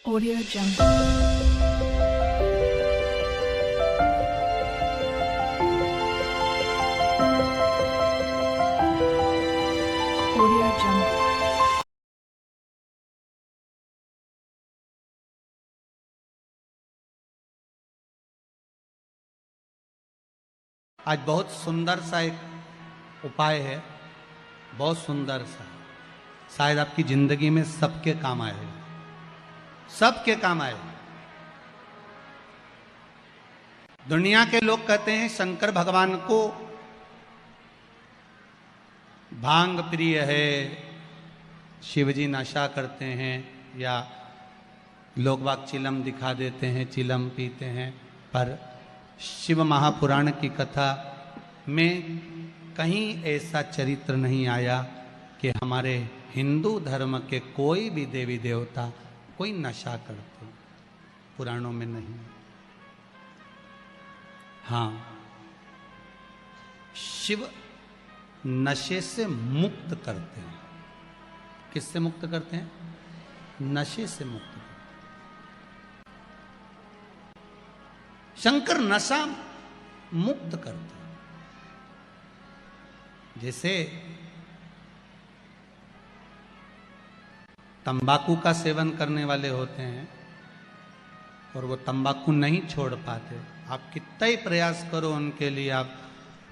Audio Jungle. Audio Jungle. आज बहुत सुंदर सा एक उपाय है, बहुत सुंदर सा, शायद आपकी जिंदगी में सबके काम आएगा, सबके काम आएगा। दुनिया के लोग कहते हैं शंकर भगवान को भांग प्रिय है, शिवजी नशा करते हैं, या लोग बाग चिलम दिखा देते हैं, चिलम पीते हैं। पर शिव महापुराण की कथा में कहीं ऐसा चरित्र नहीं आया कि हमारे हिंदू धर्म के कोई भी देवी देवता कोई नशा करते, पुराणों में नहीं। हाँ, शिव नशे से मुक्त करते हैं। किससे मुक्त करते हैं? नशे से मुक्त करते हैं। शंकर नशा मुक्त करते हैं। जैसे तंबाकू का सेवन करने वाले होते हैं और वो तंबाकू नहीं छोड़ पाते, आप कितना ही प्रयास करो उनके लिए, आप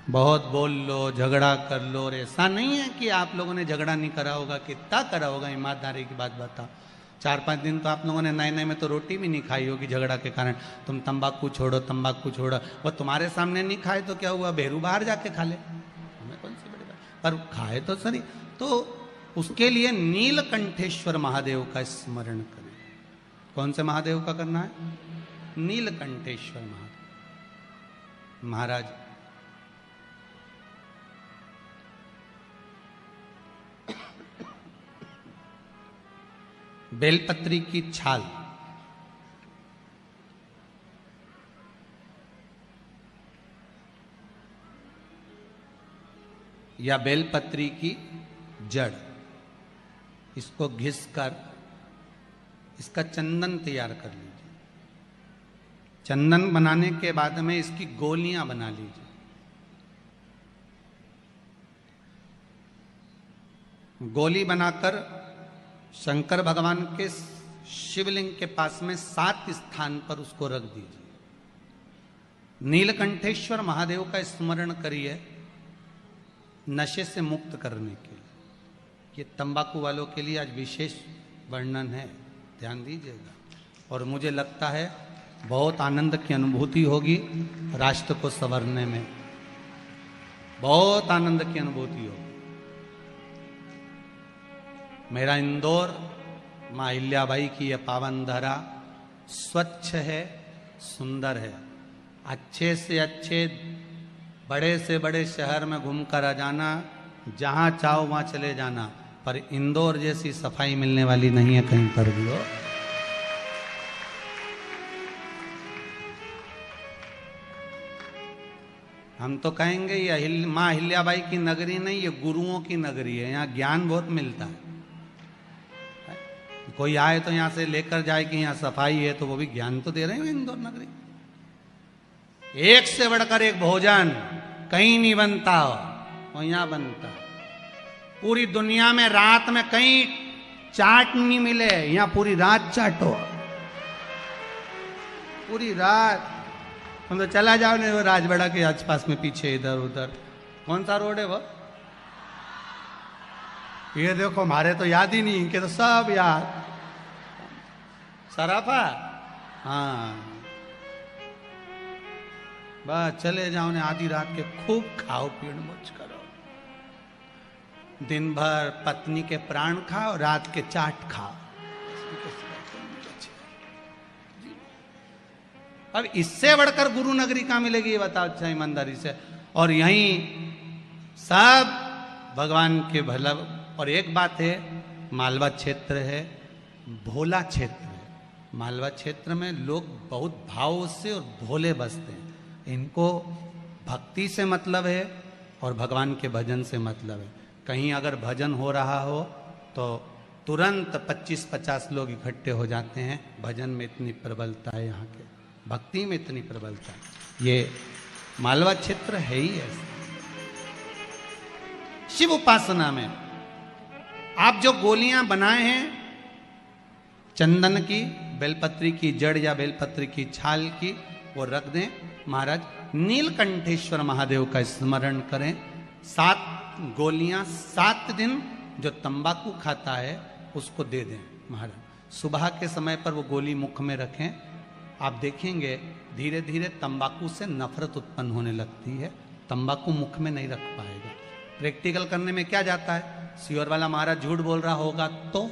बहुत बोल लो, झगड़ा कर लो, और ऐसा नहीं है कि आप लोगों ने झगड़ा नहीं करा होगा, कितना करा होगा, ईमानदारी की बात बताओ। 4-5 दिन तो आप लोगों ने नए नए में तो रोटी भी नहीं खाई होगी झगड़ा के कारण। तुम तंबाकू छोड़ो, तंबाकू छोड़ो, वो तुम्हारे सामने नहीं खाए तो क्या हुआ, भेरू बाहर जाके खा ले, हमें कौन सी बड़ी बात, पर खाए तो सही। तो उसके लिए नीलकंठेश्वर महादेव का स्मरण करें। कौन से महादेव का करना है? नीलकंठेश्वर महादेव महाराज। बेलपत्री की छाल या बेलपत्री की जड़, इसको घिसकर इसका चंदन तैयार कर लीजिए। चंदन बनाने के बाद में इसकी गोलियां बना लीजिए। गोली बनाकर शंकर भगवान के शिवलिंग के पास में 7 स्थान पर उसको रख दीजिए। नीलकंठेश्वर महादेव का स्मरण करिए नशे से मुक्त करने के लिए। ये तंबाकू वालों के लिए आज विशेष वर्णन है, ध्यान दीजिएगा। और मुझे लगता है बहुत आनंद की अनुभूति होगी, राष्ट्र को संवरने में बहुत आनंद की अनुभूति होगी। मेरा इंदौर माँ अहिल्याबाई की यह पावन धरा स्वच्छ है, सुंदर है। अच्छे से अच्छे, बड़े से बड़े शहर में घूमकर आ जाना, जहाँ चाहो वहाँ चले जाना, पर इंदौर जैसी सफाई मिलने वाली नहीं है कहीं पर भी हो। हम तो कहेंगे ये माँ अहिल्याबाई की नगरी नहीं, ये गुरुओं की नगरी है। यहाँ ज्ञान बहुत मिलता है। कोई आए तो यहाँ से लेकर जाए कि यहाँ सफाई है, तो वो भी ज्ञान तो दे रहे हैं इंदौर नगरी। एक से बढ़कर एक भोजन कहीं नहीं बनता हो, और यहाँ बनता। पूरी दुनिया में रात में कहीं चाट नहीं मिले, यहाँ पूरी रात चाटो, पूरी रात। हम तो चला जाओ नहीं, वो राजवाड़ा के आसपास में पीछे इधर उधर, कौन सा रोड है वो, ये देखो, हमारे तो याद ही नहीं, इनके तो सब याद। सराफा, हाँ, बस चले जाओ ने, आधी रात के खूब खाओ पीड़ मौज करो, दिन भर पत्नी के प्राण खाओ, रात के चाट खाओ। अब इससे बढ़कर गुरु नगरी कहाँ मिलेगी, ये बताओ अच्छा ईमानदारी से। और यहीं सब भगवान के भला। और एक बात है, मालवा क्षेत्र है, भोला क्षेत्र है। मालवा क्षेत्र में लोग बहुत भाव से और भोले बसते हैं। इनको भक्ति से मतलब है और भगवान के भजन से मतलब है। कहीं अगर भजन हो रहा हो तो तुरंत 25-50 लोग इकट्ठे हो जाते हैं। भजन में इतनी प्रबलता है, यहाँ के भक्ति में इतनी प्रबलता है। ये मालवा क्षेत्र है ही ऐसा। शिव उपासना में आप जो गोलियां बनाए हैं चंदन की, बेलपत्री की जड़ या बेलपत्री की छाल की, वो रख दें। महाराज नीलकंठेश्वर महादेव का स्मरण करें। 7 गोलियां 7 दिन जो तंबाकू खाता है उसको दे दें। महाराज सुबह के समय पर वो गोली मुख में रखें। आप देखेंगे धीरे धीरे तंबाकू से नफरत उत्पन्न होने लगती है। तंबाकू मुख में नहीं रख पाएगा। प्रैक्टिकल करने में क्या जाता है, सियोर वाला महाराज झूठ बोल रहा होगा तो,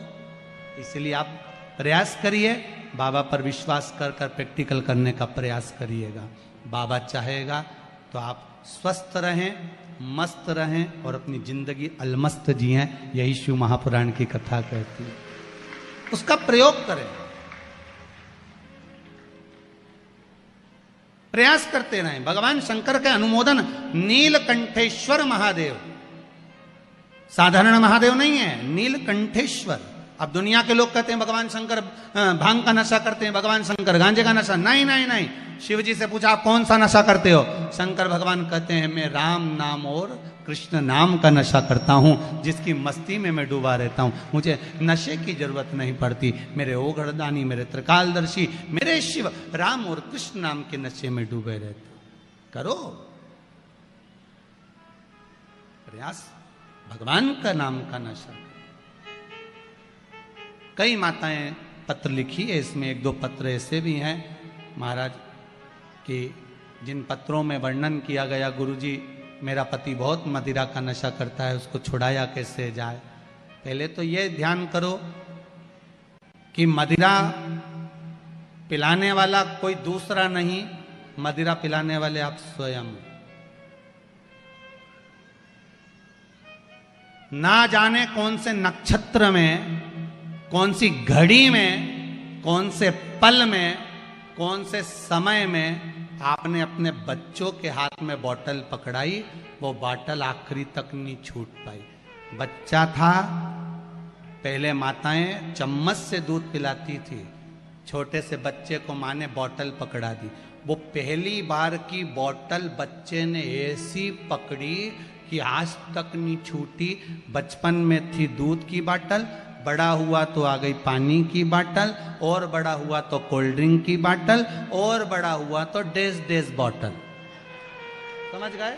इसलिए आप प्रयास करिए, बाबा पर विश्वास कर कर प्रैक्टिकल करने का प्रयास करिएगा। बाबा चाहेगा तो आप स्वस्थ रहें, मस्त रहें और अपनी जिंदगी अलमस्त जिएं। यही शिव महापुराण की कथा कहती है। उसका प्रयोग करें, प्रयास करते रहें। भगवान शंकर के अनुमोदन नीलकंठेश्वर महादेव, साधारण महादेव नहीं है, नीलकंठेश्वर। अब दुनिया के लोग कहते हैं भगवान शंकर भांग का नशा करते हैं, भगवान शंकर गांजे का नशा। नहीं नहीं नहीं, शिव जी से पूछा आप कौन सा नशा करते हो? शंकर भगवान कहते हैं मैं राम नाम और कृष्ण नाम का नशा करता हूं, जिसकी मस्ती में मैं डूबा रहता हूं। मुझे नशे की जरूरत नहीं पड़ती। मेरे ओघड़दानी, मेरे त्रिकालदर्शी, मेरे शिव राम और कृष्ण नाम के नशे में डूबे रहते। करो प्रयास, भगवान का नाम का नशा। कई माताएं पत्र लिखी है, इसमें 1-2 पत्र ऐसे भी हैं महाराज कि जिन पत्रों में वर्णन किया गया, गुरुजी मेरा पति बहुत मदिरा का नशा करता है, उसको छुड़ाया कैसे जाए। पहले तो ये ध्यान करो कि मदिरा पिलाने वाला कोई दूसरा नहीं, मदिरा पिलाने वाले आप स्वयं। ना जाने कौन से नक्षत्र में, कौन सी घड़ी में, कौन से पल में, कौन से समय में आपने अपने बच्चों के हाथ में बोतल पकड़ाई, वो बोतल आखिरी तक नहीं छूट पाई। बच्चा था, पहले माताएं चम्मच से दूध पिलाती थी, छोटे से बच्चे को माँ ने बोतल पकड़ा दी। वो पहली बार की बोतल बच्चे ने ऐसी पकड़ी कि आज तक नहीं छूटी। बचपन में थी दूध की बोतल, बड़ा हुआ तो आ गई पानी की बोतल, और बड़ा हुआ तो कोल्ड ड्रिंक की बोतल, और बड़ा हुआ तो डेज बोतल। समझ गए?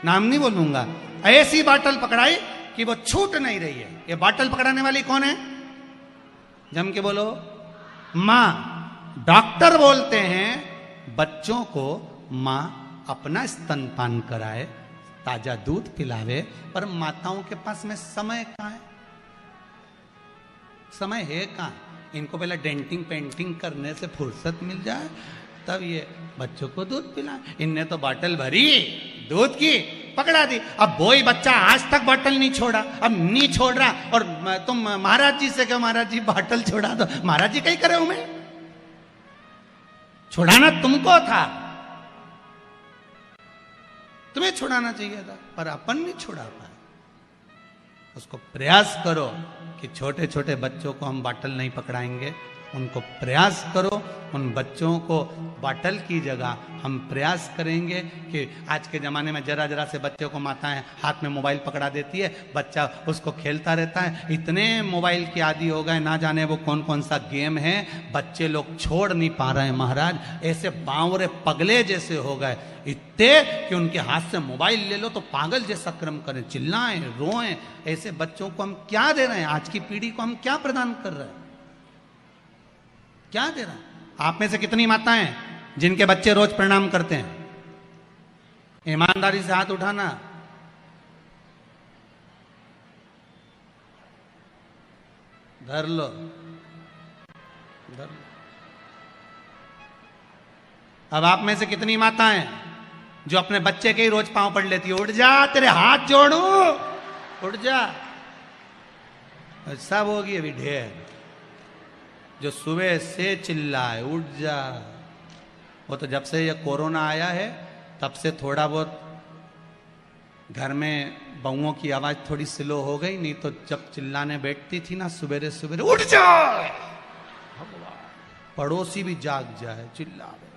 नाम नहीं बोलूंगा। ऐसी बोतल पकड़ाई कि वो छूट नहीं रही है। ये बोतल पकड़ाने वाली कौन है? जम के बोलो, माँ। डॉक्टर बोलते हैं बच्चों को माँ अपना स्तनपान कराए, ताजा दूध पिलावे, पर माताओं के पास में समय कहाँ है? समय है कहाँ? इनको पहले डेंटिंग पेंटिंग करने से फुर्सत मिल जाए तब ये बच्चों को दूध पिलाए। इनने तो बोतल भरी दूध की, पकड़ा दी। अब वही बच्चा आज तक बोतल नहीं छोड़ा, अब नहीं छोड़ रहा, और तुम महाराज जी से कहो महाराज जी बोतल छोड़ा दो। महाराज जी कहीं करे हूं मैं? छुड़ाना तुमको था, तुम्हें छुड़ाना चाहिए था, पर अपन नहीं छुड़ा पाए। उसको प्रयास करो कि छोटे छोटे बच्चों को हम बोतल नहीं पकड़ाएंगे। उनको प्रयास करो, उन बच्चों को बोतल की जगह हम प्रयास करेंगे कि आज के ज़माने में जरा जरा से बच्चों को माताएं हाथ में मोबाइल पकड़ा देती है, बच्चा उसको खेलता रहता है। इतने मोबाइल के आदी हो गए, ना जाने वो कौन कौन सा गेम है, बच्चे लोग छोड़ नहीं पा रहे हैं महाराज। ऐसे बावरे पगले जैसे हो गए इतने कि उनके हाथ से मोबाइल ले लो तो पागल जैसा क्रम करें, चिल्लाएं, रोएं। ऐसे बच्चों को हम क्या दे रहे हैं? आज की पीढ़ी को हम क्या प्रदान कर रहे हैं? क्या दे रहा है? आप में से कितनी माताएं जिनके बच्चे रोज प्रणाम करते हैं? ईमानदारी से हाथ उठाना। धर लो, धर लो। अब आप में से कितनी माताएं जो अपने बच्चे के ही रोज पांव पड़ लेती है? उठ जा, तेरे हाथ जोड़ू, उठ जा। सब होगी अभी ढेर जो सुबह से चिल्लाए उठ जा। वो तो जब से ये कोरोना आया है तब से थोड़ा बहुत घर में बहुओं की आवाज थोड़ी स्लो हो गई, नहीं तो जब चिल्लाने बैठती थी ना सवेरे सवेरे, उठ जाओ, पड़ोसी भी जाग जाए, चिल्ला रहे।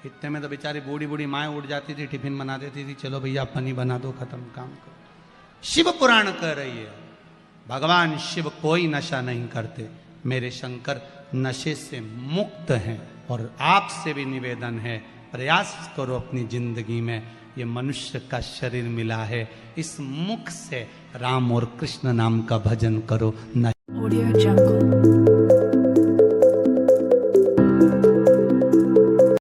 इतने में तो बेचारी बूढ़ी बूढ़ी माएँ उठ जाती थी, टिफिन बना देती थी, चलो भैया पनी बना दो, खत्म काम करो। शिव पुराण कह रही है, भगवान शिव कोई नशा नहीं करते, मेरे शंकर नशे से मुक्त हैं। और आपसे भी निवेदन है, प्रयास करो अपनी जिंदगी में, ये मनुष्य का शरीर मिला है, इस मुख से राम और कृष्ण नाम का भजन करो। Audio Jungle.